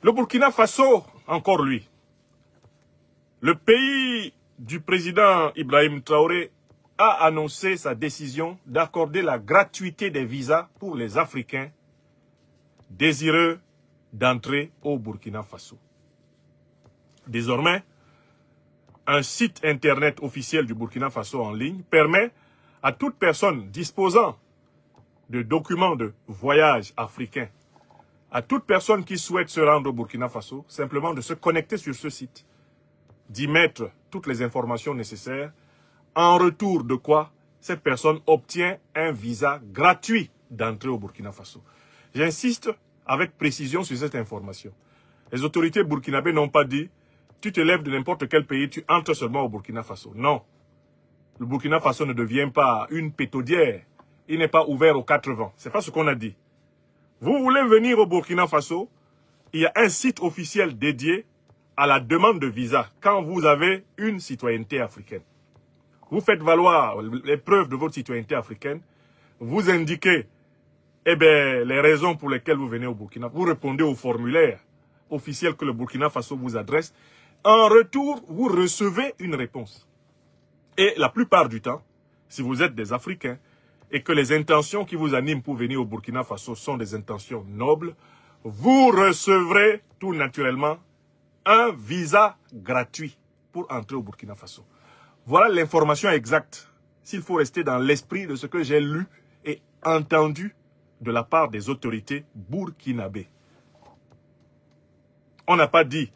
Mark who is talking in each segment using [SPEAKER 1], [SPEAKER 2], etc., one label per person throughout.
[SPEAKER 1] Le Burkina Faso, encore lui. Le pays du président Ibrahim Traoré a annoncé sa décision d'accorder la gratuité des visas pour les Africains désireux d'entrer au Burkina Faso. Désormais, un site internet officiel du Burkina Faso en ligne permet à toute personne disposant de documents de voyage africains, à toute personne qui souhaite se rendre au Burkina Faso, simplement de se connecter sur ce site, d'y mettre toutes les informations nécessaires, en retour de quoi cette personne obtient un visa gratuit d'entrée au Burkina Faso. J'insiste avec précision sur cette information. Les autorités burkinabées n'ont pas dit « tu te lèves de n'importe quel pays, tu entres seulement au Burkina Faso ». Non. Le Burkina Faso ne devient pas une pétaudière. Il n'est pas ouvert aux 4 vents. Ce n'est pas ce qu'on a dit. Vous voulez venir au Burkina Faso, il y a un site officiel dédié à la demande de visa quand vous avez une citoyenneté africaine. Vous faites valoir les preuves de votre citoyenneté africaine, vous indiquez les raisons pour lesquelles vous venez au Burkina. Vous répondez au formulaire officiel que le Burkina Faso vous adresse. En retour, vous recevez une réponse. Et la plupart du temps, si vous êtes des Africains et que les intentions qui vous animent pour venir au Burkina Faso sont des intentions nobles, vous recevrez tout naturellement un visa gratuit pour entrer au Burkina Faso. Voilà l'information exacte, s'il faut rester dans l'esprit de ce que j'ai lu et entendu de la part des autorités burkinabées. On n'a pas dit,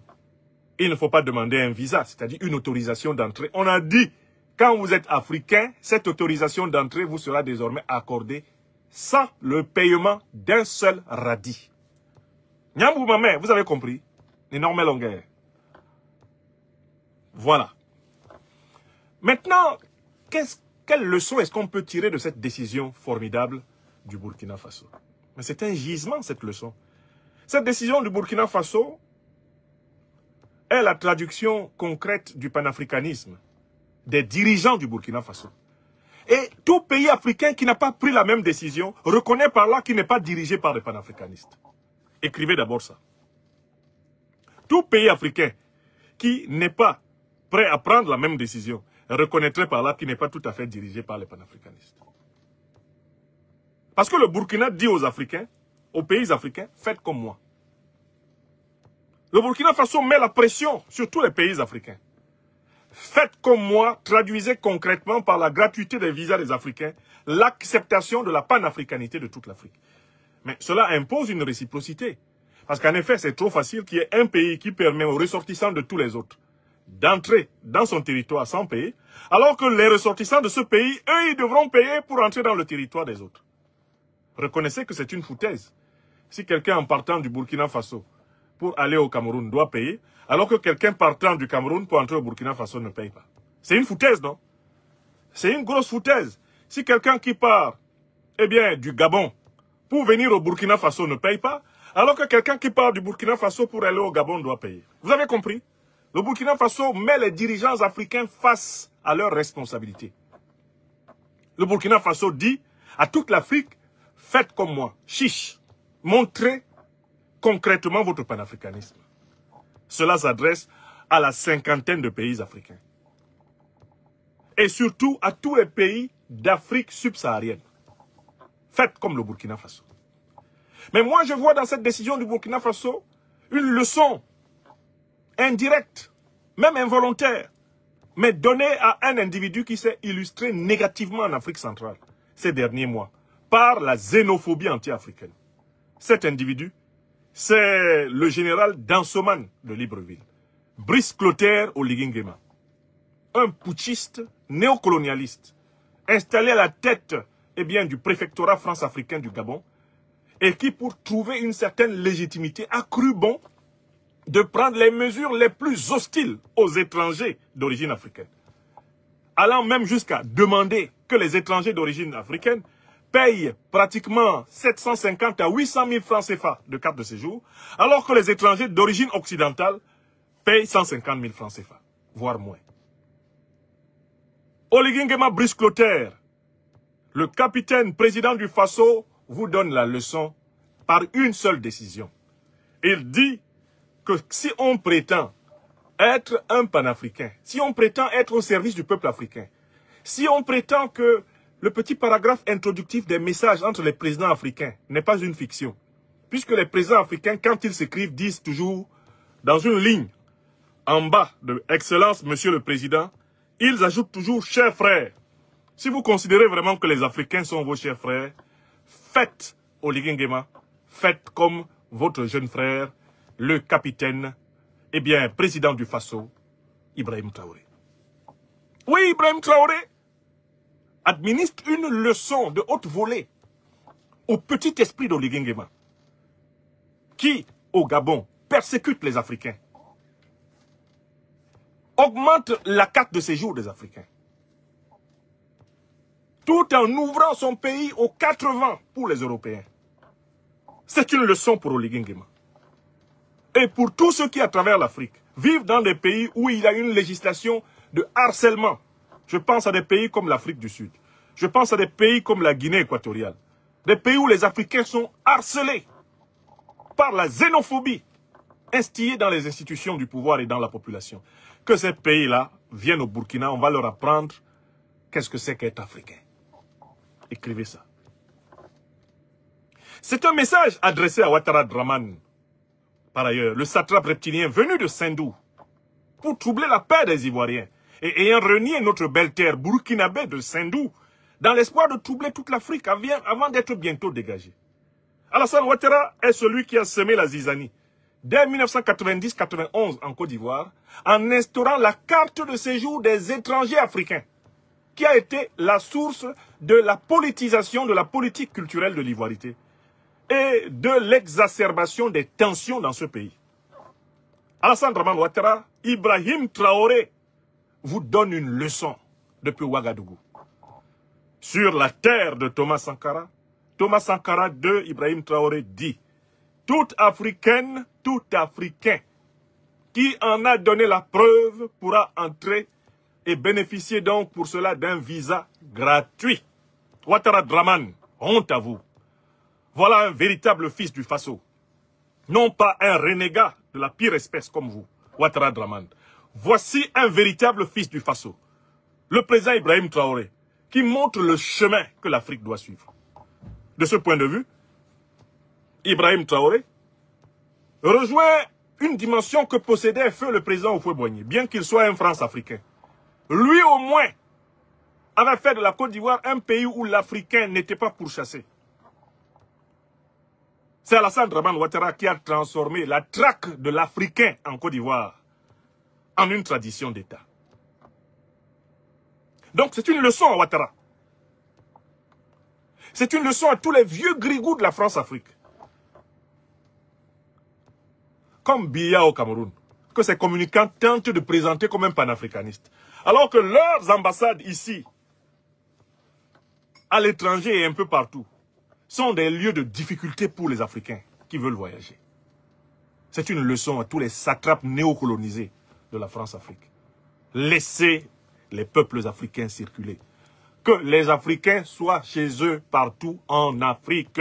[SPEAKER 1] il ne faut pas demander un visa, c'est-à-dire une autorisation d'entrée. On a dit, quand vous êtes africain, cette autorisation d'entrée vous sera désormais accordée sans le paiement d'un seul radis. Nyambou Mamé, vous avez compris? Énorme longueur. Voilà. Maintenant, quelle leçon est-ce qu'on peut tirer de cette décision formidable du Burkina Faso? Mais c'est un gisement, cette leçon. Cette décision du Burkina Faso est la traduction concrète du panafricanisme des dirigeants du Burkina Faso. Et tout pays africain qui n'a pas pris la même décision reconnaît par là qu'il n'est pas dirigé par les panafricanistes. Écrivez d'abord ça. Tout pays africain qui n'est pas prêt à prendre la même décision reconnaîtrait par là qu'il n'est pas tout à fait dirigé par les panafricanistes. Parce que le Burkina dit aux Africains, aux pays africains, faites comme moi. Le Burkina Faso met la pression sur tous les pays africains. Faites comme moi, traduisez concrètement par la gratuité des visas des Africains l'acceptation de la panafricanité de toute l'Afrique. Mais cela impose une réciprocité. Parce qu'en effet, c'est trop facile qu'il y ait un pays qui permet aux ressortissants de tous les autres d'entrer dans son territoire sans payer, alors que les ressortissants de ce pays, eux, ils devront payer pour entrer dans le territoire des autres. Reconnaissez que c'est une foutaise. Si quelqu'un en partant du Burkina Faso pour aller au Cameroun doit payer, alors que quelqu'un partant du Cameroun pour entrer au Burkina Faso ne paye pas. C'est une foutaise, non? C'est une grosse foutaise. Si quelqu'un qui part, du Gabon pour venir au Burkina Faso ne paye pas, alors que quelqu'un qui part du Burkina Faso pour aller au Gabon doit payer. Vous avez compris? Le Burkina Faso met les dirigeants africains face à leurs responsabilités. Le Burkina Faso dit à toute l'Afrique, faites comme moi, chiche, montrez concrètement votre panafricanisme. Cela s'adresse à la 50aine de pays africains. Et surtout à tous les pays d'Afrique subsaharienne. Faites comme le Burkina Faso. Mais moi, je vois dans cette décision du Burkina Faso une leçon indirecte, même involontaire, mais donnée à un individu qui s'est illustré négativement en Afrique centrale ces derniers mois par la xénophobie anti-africaine. Cet individu, c'est le général Dansoman de Libreville, Brice Clotaire Oligui Nguema, un putschiste néocolonialiste installé à la tête du préfectorat France-Africain du Gabon et qui, pour trouver une certaine légitimité, a cru bon de prendre les mesures les plus hostiles aux étrangers d'origine africaine, allant même jusqu'à demander que les étrangers d'origine africaine payent pratiquement 750 à 800 000 francs CFA de carte de séjour, alors que les étrangers d'origine occidentale payent 150 000 francs CFA, voire moins. Oligui Nguema Brice Clotaire, le capitaine président du Faso, vous donne la leçon par une seule décision. Il dit que si on prétend être un panafricain, si on prétend être au service du peuple africain, si on prétend que le petit paragraphe introductif des messages entre les présidents africains n'est pas une fiction, puisque les présidents africains, quand ils s'écrivent, disent toujours dans une ligne en bas de « Excellence, Monsieur le Président », ils ajoutent toujours « chers frères ». Si vous considérez vraiment que les Africains sont vos chers frères, faites Oligui Nguema, faites comme votre jeune frère, le capitaine, eh bien, président du Faso, Ibrahim Traoré. Oui, Ibrahim Traoré administre une leçon de haute volée au petit esprit d'Oligui Nguema, qui, au Gabon, persécute les Africains, augmente la carte de séjour des Africains, tout en ouvrant son pays aux 4 vents pour les Européens. C'est une leçon pour Oligui Nguema. Et pour tous ceux qui, à travers l'Afrique, vivent dans des pays où il y a une législation de harcèlement. Je pense à des pays comme l'Afrique du Sud. Je pense à des pays comme la Guinée équatoriale. Des pays où les Africains sont harcelés par la xénophobie instillée dans les institutions du pouvoir et dans la population. Que ces pays-là viennent au Burkina, on va leur apprendre qu'est-ce que c'est qu'être africain. Écrivez ça. C'est un message adressé à Ouattara Draman, par ailleurs, le satrape reptilien venu de Sendou, pour troubler la paix des Ivoiriens, et ayant renié notre belle terre burkinabé de Sendou, dans l'espoir de troubler toute l'Afrique avant d'être bientôt dégagé. Alassane Ouattara est celui qui a semé la zizanie dès 1990-91 en Côte d'Ivoire, en instaurant la carte de séjour des étrangers africains, qui a été la source de la politisation de la politique culturelle de l'ivoirité et de l'exacerbation des tensions dans ce pays. Alassane Draman Ouattara, Ibrahim Traoré vous donne une leçon depuis Ouagadougou. Sur la terre de Thomas Sankara de Ibrahim Traoré dit « Toute Africaine, tout Africain qui en a donné la preuve pourra entrer et bénéficier donc pour cela d'un visa gratuit. » Ouattara Draman, honte à vous. Voilà un véritable fils du Faso. Non pas un renégat de la pire espèce comme vous, Ouattara Draman. Voici un véritable fils du Faso. Le président Ibrahim Traoré, qui montre le chemin que l'Afrique doit suivre. De ce point de vue, Ibrahim Traoré rejoint une dimension que possédait feu le président Houphouët-Boigny, bien qu'il soit un France-Africain. Lui au moins avait fait de la Côte d'Ivoire un pays où l'Africain n'était pas pourchassé. C'est Alassane Draman Ouattara qui a transformé la traque de l'Africain en Côte d'Ivoire en une tradition d'État. Donc c'est une leçon à Ouattara. C'est une leçon à tous les vieux grigous de la France-Afrique. Comme Biya au Cameroun, que ces communicants tentent de présenter comme un panafricaniste. Alors que leurs ambassades ici, à l'étranger et un peu partout, sont des lieux de difficulté pour les Africains qui veulent voyager. C'est une leçon à tous les satrapes néocolonisés de la France-Afrique. Laissez les peuples africains circuler. Que les Africains soient chez eux partout en Afrique.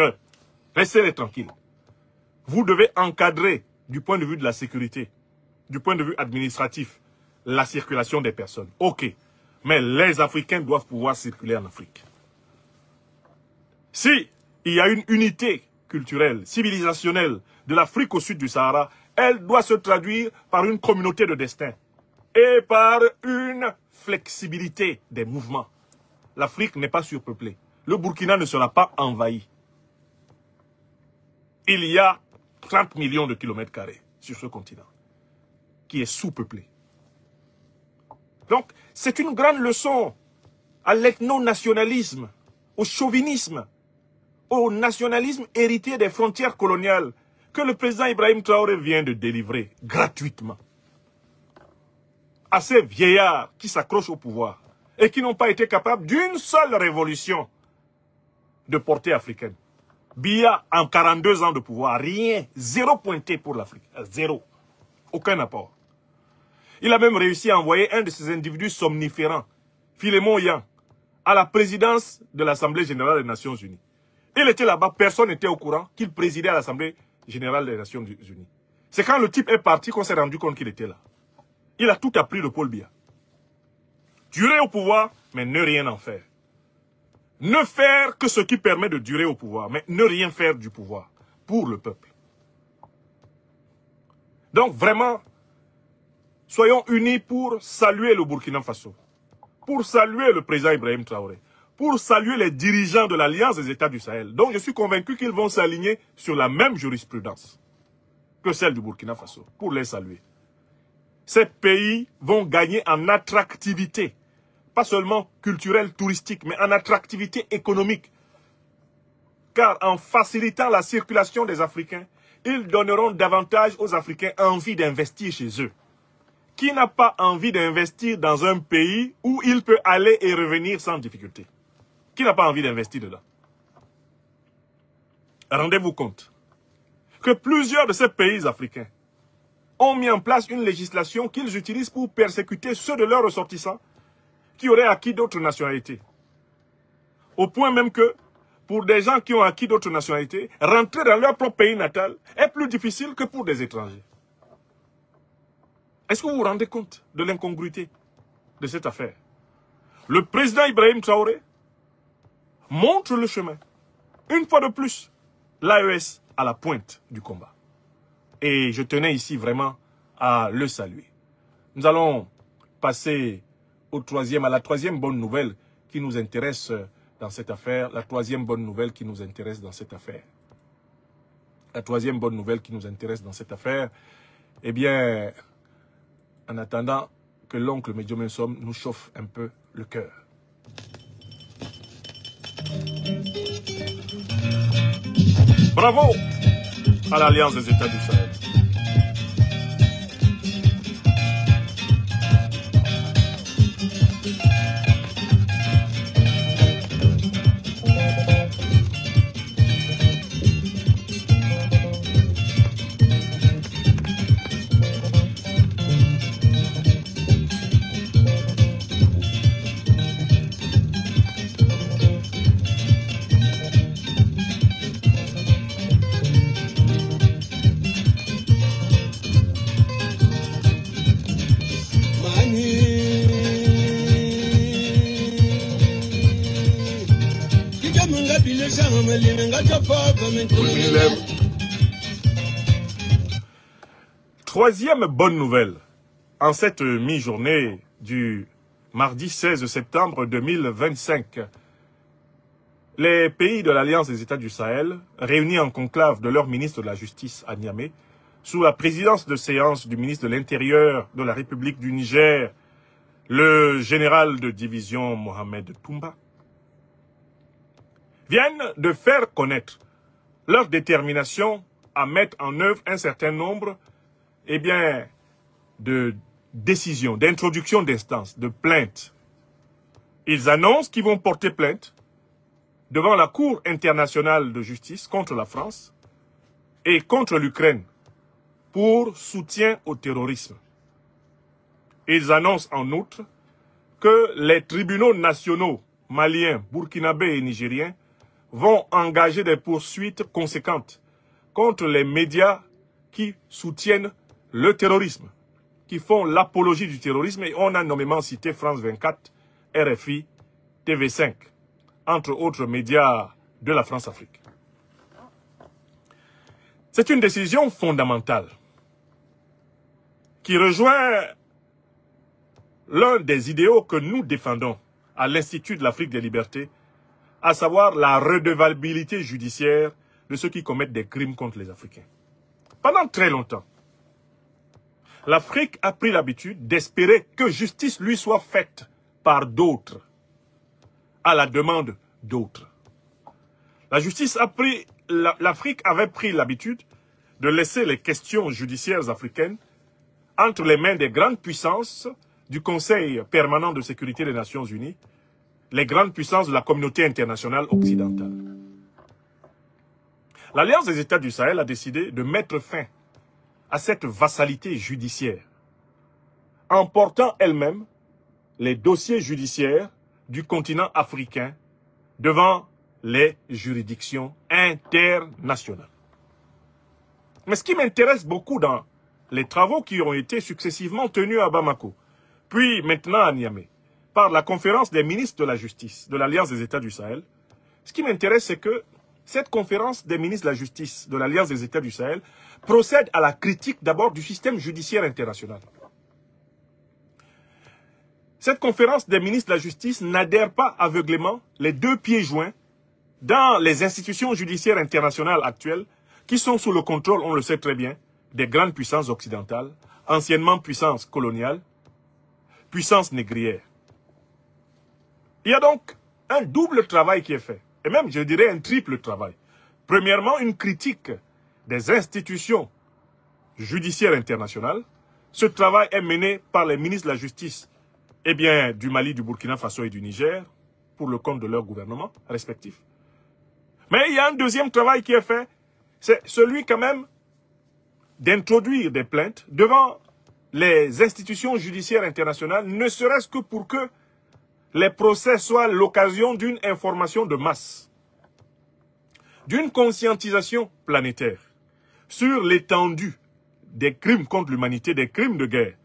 [SPEAKER 1] Laissez-les tranquilles. Vous devez encadrer, du point de vue de la sécurité, du point de vue administratif, la circulation des personnes. Ok. Mais les Africains doivent pouvoir circuler en Afrique. Si il y a une unité culturelle, civilisationnelle de l'Afrique au sud du Sahara, elle doit se traduire par une communauté de destin et par une flexibilité des mouvements. L'Afrique n'est pas surpeuplée. Le Burkina ne sera pas envahi. Il y a 30 millions de kilomètres carrés sur ce continent qui est sous-peuplé. Donc, c'est une grande leçon à l'ethno-nationalisme, au chauvinisme, au nationalisme hérité des frontières coloniales que le président Ibrahim Traoré vient de délivrer gratuitement à ces vieillards qui s'accrochent au pouvoir et qui n'ont pas été capables d'une seule révolution de portée africaine. Biya, en 42 ans de pouvoir, rien, zéro pointé pour l'Afrique, zéro, aucun apport. Il a même réussi à envoyer un de ces individus somniférants, Philémon Yang, à la présidence de l'Assemblée générale des Nations Unies. Il était là-bas, personne n'était au courant qu'il présidait à l'Assemblée générale des Nations Unies. C'est quand le type est parti qu'on s'est rendu compte qu'il était là. Il a tout appris de Paul Biya. Durer au pouvoir, mais ne rien en faire. Ne faire que ce qui permet de durer au pouvoir, mais ne rien faire du pouvoir pour le peuple. Donc vraiment, soyons unis pour saluer le Burkina Faso, pour saluer le président Ibrahim Traoré, pour saluer les dirigeants de l'Alliance des États du Sahel. Donc je suis convaincu qu'ils vont s'aligner sur la même jurisprudence que celle du Burkina Faso, pour les saluer. Ces pays vont gagner en attractivité, pas seulement culturelle, touristique, mais en attractivité économique. Car en facilitant la circulation des Africains, ils donneront davantage aux Africains envie d'investir chez eux. Qui n'a pas envie d'investir dans un pays où il peut aller et revenir sans difficulté? Qui n'a pas envie d'investir dedans? Rendez-vous compte que plusieurs de ces pays africains ont mis en place une législation qu'ils utilisent pour persécuter ceux de leurs ressortissants qui auraient acquis d'autres nationalités. Au point même que, pour des gens qui ont acquis d'autres nationalités, rentrer dans leur propre pays natal est plus difficile que pour des étrangers. Est-ce que vous vous rendez compte de l'incongruité de cette affaire? Le président Ibrahim Traoré montre le chemin. Une fois de plus, l'AES à la pointe du combat. Et je tenais ici vraiment à le saluer. Nous allons passer à la troisième bonne nouvelle qui nous intéresse dans cette affaire. La troisième bonne nouvelle qui nous intéresse dans cette affaire. La troisième bonne nouvelle qui nous intéresse dans cette affaire, eh bien, en attendant que l'oncle Medjomensum nous chauffe un peu le cœur. Bravo à l'Alliance des États du Sahel. Troisième bonne nouvelle, en cette mi-journée du mardi 16 septembre 2025, les pays de l'Alliance des États du Sahel, réunis en conclave de leur ministre de la Justice à Niamey, sous la présidence de séance du ministre de l'Intérieur de la République du Niger, le général de division Mohamed Toumba, viennent de faire connaître leur détermination à mettre en œuvre un certain nombre de décisions, d'introduction d'instances, de plaintes. Ils annoncent qu'ils vont porter plainte devant la Cour internationale de justice contre la France et contre l'Ukraine pour soutien au terrorisme. Ils annoncent en outre que les tribunaux nationaux maliens, burkinabés et nigériens vont engager des poursuites conséquentes contre les médias qui soutiennent le terrorisme, qui font l'apologie du terrorisme, et on a nommément cité France 24, RFI, TV5, entre autres médias de la France-Afrique. C'est une décision fondamentale qui rejoint l'un des idéaux que nous défendons à l'Institut de l'Afrique des libertés, à savoir la redevabilité judiciaire de ceux qui commettent des crimes contre les Africains. Pendant très longtemps, l'Afrique a pris l'habitude d'espérer que justice lui soit faite par d'autres, à la demande d'autres. L'Afrique avait pris l'habitude de laisser les questions judiciaires africaines entre les mains des grandes puissances du Conseil permanent de sécurité des Nations Unies, les grandes puissances de la communauté internationale occidentale. L'Alliance des États du Sahel a décidé de mettre fin à cette vassalité judiciaire, en portant elle-même les dossiers judiciaires du continent africain devant les juridictions internationales. Mais ce qui m'intéresse beaucoup dans les travaux qui ont été successivement tenus à Bamako, puis maintenant à Niamey, par la conférence des ministres de la Justice de l'Alliance des États du Sahel, ce qui m'intéresse, c'est que cette conférence des ministres de la Justice de l'Alliance des États du Sahel procède à la critique d'abord du système judiciaire international. Cette conférence des ministres de la Justice n'adhère pas aveuglément, les deux pieds joints, dans les institutions judiciaires internationales actuelles qui sont sous le contrôle, on le sait très bien, des grandes puissances occidentales, anciennement puissances coloniales, puissances négrières. Il y a donc un double travail qui est fait, et même, je dirais, un triple travail. Premièrement, une critique des institutions judiciaires internationales. Ce travail est mené par les ministres de la Justice du Mali, du Burkina Faso et du Niger, pour le compte de leurs gouvernements respectifs. Mais il y a un deuxième travail qui est fait, c'est celui quand même d'introduire des plaintes devant les institutions judiciaires internationales, ne serait-ce que pour que les procès soient l'occasion d'une information de masse, d'une conscientisation planétaire sur l'étendue des crimes contre l'humanité, des crimes de guerre,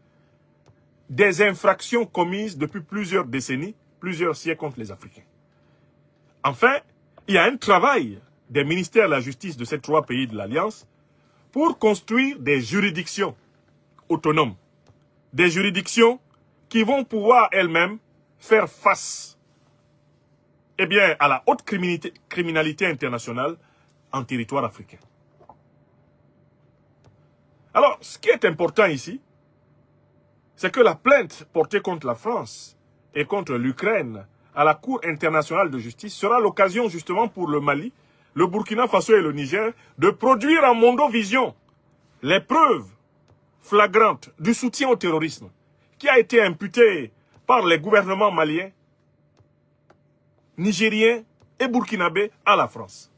[SPEAKER 1] des infractions commises depuis plusieurs décennies, plusieurs siècles contre les Africains. Enfin, il y a un travail des ministères de la Justice de ces trois pays de l'Alliance pour construire des juridictions autonomes, des juridictions qui vont pouvoir elles-mêmes faire face à la haute criminalité internationale en territoire africain. Alors, ce qui est important ici, c'est que la plainte portée contre la France et contre l'Ukraine à la Cour internationale de justice sera l'occasion justement pour le Mali, le Burkina Faso et le Niger de produire en mondovision les preuves flagrantes du soutien au terrorisme qui a été imputé par les gouvernements maliens, nigériens et burkinabés à la France.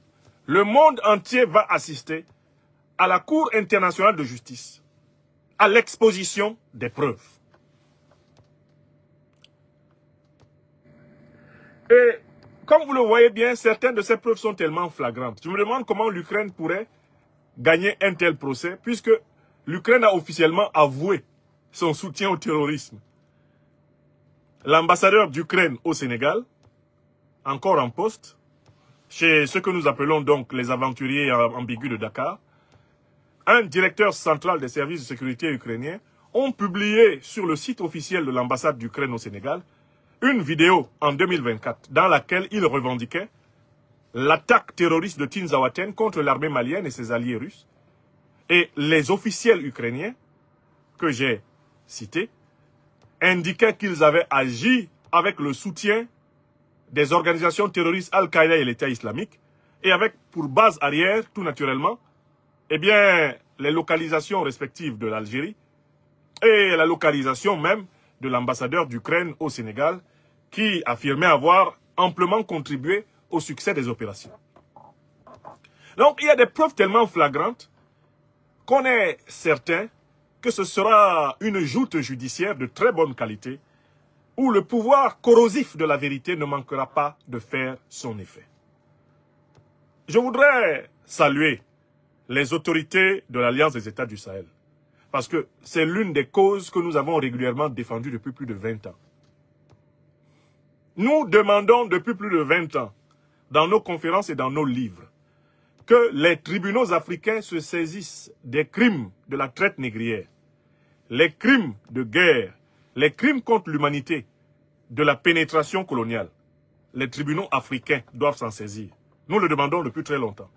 [SPEAKER 1] Le monde entier va assister à la Cour internationale de justice, à l'exposition des preuves. Et comme vous le voyez bien, certaines de ces preuves sont tellement flagrantes. Je me demande comment l'Ukraine pourrait gagner un tel procès, puisque l'Ukraine a officiellement avoué son soutien au terrorisme. L'ambassadeur d'Ukraine au Sénégal, encore en poste, chez ce que nous appelons donc les aventuriers ambigus de Dakar, un directeur central des services de sécurité ukrainiens ont publié sur le site officiel de l'ambassade d'Ukraine au Sénégal une vidéo en 2024 dans laquelle il revendiquait l'attaque terroriste de Tinzaouaten contre l'armée malienne et ses alliés russes. Et les officiels ukrainiens que j'ai cités indiquaient qu'ils avaient agi avec le soutien des organisations terroristes Al-Qaïda et l'État islamique et avec pour base arrière, tout naturellement, les localisations respectives de l'Algérie et la localisation même de l'ambassadeur d'Ukraine au Sénégal qui affirmait avoir amplement contribué au succès des opérations. Donc, il y a des preuves tellement flagrantes qu'on est certain que ce sera une joute judiciaire de très bonne qualité où le pouvoir corrosif de la vérité ne manquera pas de faire son effet. Je voudrais saluer les autorités de l'Alliance des États du Sahel, parce que c'est l'une des causes que nous avons régulièrement défendues depuis plus de 20 ans. Nous demandons depuis plus de 20 ans, dans nos conférences et dans nos livres, que les tribunaux africains se saisissent des crimes de la traite négrière, les crimes de guerre, les crimes contre l'humanité, de la pénétration coloniale. Les tribunaux africains doivent s'en saisir. Nous le demandons depuis très longtemps.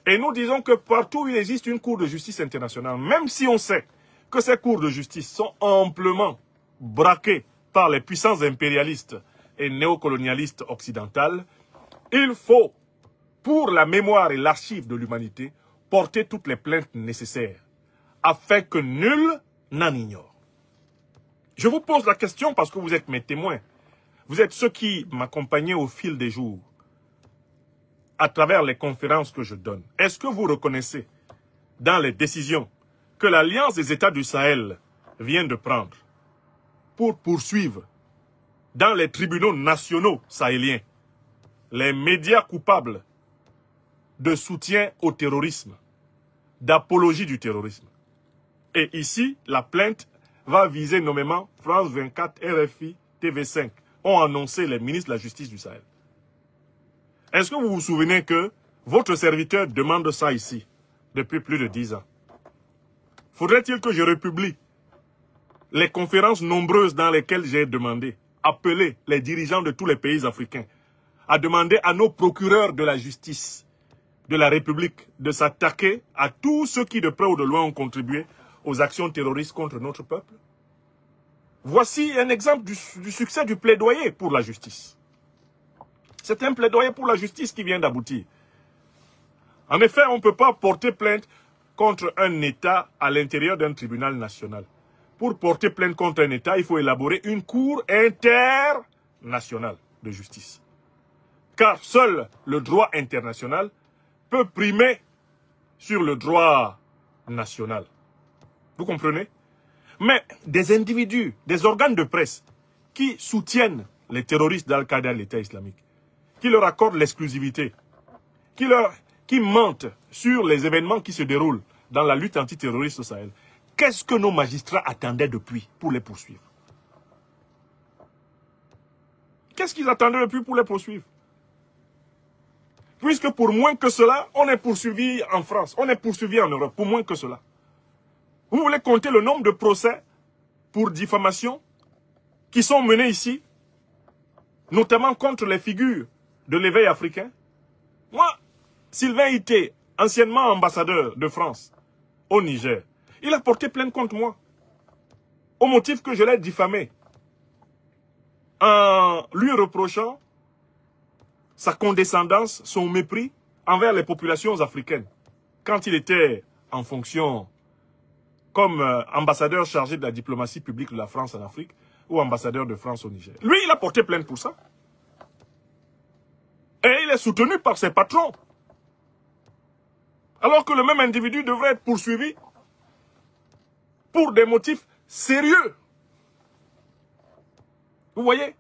[SPEAKER 1] Et nous disons que partout où il existe une cour de justice internationale, même si on sait que ces cours de justice sont amplement braquées par les puissances impérialistes et néocolonialistes occidentales, il faut, pour la mémoire et l'archive de l'humanité, porter toutes les plaintes nécessaires, afin que nul n'en ignore. Je vous pose la question parce que vous êtes mes témoins. Vous êtes ceux qui m'accompagnaient au fil des jours, à travers les conférences que je donne. Est-ce que vous reconnaissez, dans les décisions que l'Alliance des États du Sahel vient de prendre, pour poursuivre dans les tribunaux nationaux sahéliens les médias coupables de soutien au terrorisme, d'apologie du terrorisme. Et ici, la plainte va viser nommément France 24, RFI, TV5, ont annoncé les ministres de la Justice du Sahel. Est-ce que vous vous souvenez que votre serviteur demande ça ici, depuis plus de 10 ans? Faudrait-il que je republie les conférences nombreuses dans lesquelles j'ai demandé, appelé les dirigeants de tous les pays africains, à demander à nos procureurs de la justice de la République de s'attaquer à tous ceux qui de près ou de loin ont contribué aux actions terroristes contre notre peuple? Voici un exemple du succès du plaidoyer pour la justice. C'est un plaidoyer pour la justice qui vient d'aboutir. En effet, on ne peut pas porter plainte contre un État à l'intérieur d'un tribunal national. Pour porter plainte contre un État, il faut élaborer une cour internationale de justice. Car seul le droit international peut primer sur le droit national. Vous comprenez? Mais des individus, des organes de presse qui soutiennent les terroristes d'Al-Qaïda et l'État islamique, qui leur accordent l'exclusivité, qui mentent sur les événements qui se déroulent dans la lutte antiterroriste au Sahel, qu'est-ce que nos magistrats attendaient depuis pour les poursuivre? Qu'est-ce qu'ils attendaient depuis pour les poursuivre? Puisque pour moins que cela, on est poursuivi en France, on est poursuivi en Europe, pour moins que cela. Vous voulez compter le nombre de procès pour diffamation qui sont menés ici, notamment contre les figures de l'éveil africain? Moi, Sylvain Ité, anciennement ambassadeur de France au Niger, il a porté plainte contre moi, au motif que je l'ai diffamé, en lui reprochant sa condescendance, son mépris envers les populations africaines, quand il était en fonction comme ambassadeur chargé de la diplomatie publique de la France en Afrique, ou ambassadeur de France au Niger. Lui, il a porté plainte pour ça. Et il est soutenu par ses patrons. Alors que le même individu devrait être poursuivi pour des motifs sérieux. Vous voyez?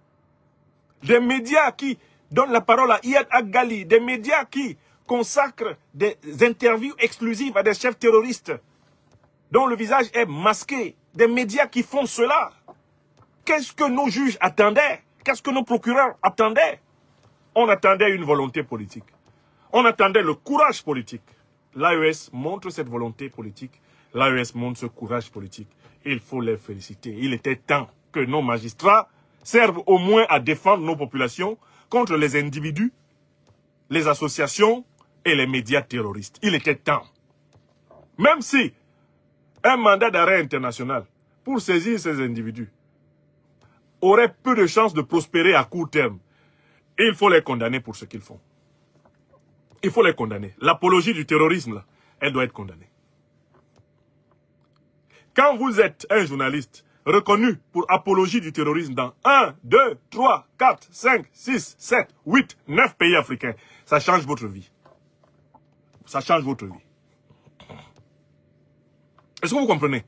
[SPEAKER 1] Des médias qui donnent la parole à Iyad Agali, des médias qui consacrent des interviews exclusives à des chefs terroristes dont le visage est masqué, des médias qui font cela. Qu'est-ce que nos juges attendaient? Qu'est-ce que nos procureurs attendaient? On attendait une volonté politique. On attendait le courage politique. L'AES montre cette volonté politique. L'AES montre ce courage politique. Il faut les féliciter. Il était temps que nos magistrats servent au moins à défendre nos populations contre les individus, les associations et les médias terroristes. Il était temps. Même si un mandat d'arrêt international pour saisir ces individus aurait peu de chances de prospérer à court terme, il faut les condamner pour ce qu'ils font. Il faut les condamner. L'apologie du terrorisme, là, elle doit être condamnée. Quand vous êtes un journaliste reconnu pour apologie du terrorisme dans 1, 2, 3, 4, 5, 6, 7, 8, 9 pays africains, ça change votre vie. Ça change votre vie. Est-ce que vous comprenez?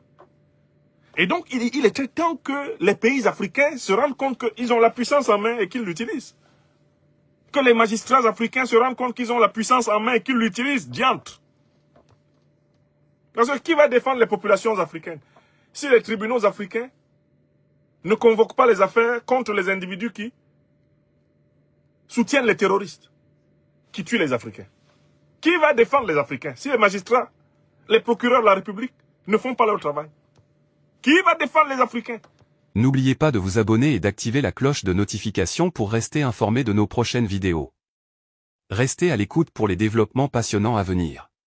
[SPEAKER 1] Et donc, il était temps que les pays africains se rendent compte qu'ils ont la puissance en main et qu'ils l'utilisent. Que les magistrats africains se rendent compte qu'ils ont la puissance en main et qu'ils l'utilisent, diantre. Parce que qui va défendre les populations africaines? Si les tribunaux africains ne convoquent pas les affaires contre les individus qui soutiennent les terroristes, qui tuent les Africains. Qui va défendre les Africains? Si les magistrats, les procureurs de la République ne font pas leur travail. Qui va défendre les Africains?
[SPEAKER 2] N'oubliez pas de vous abonner et d'activer la cloche de notification pour rester informé de nos prochaines vidéos. Restez à l'écoute pour les développements passionnants à venir.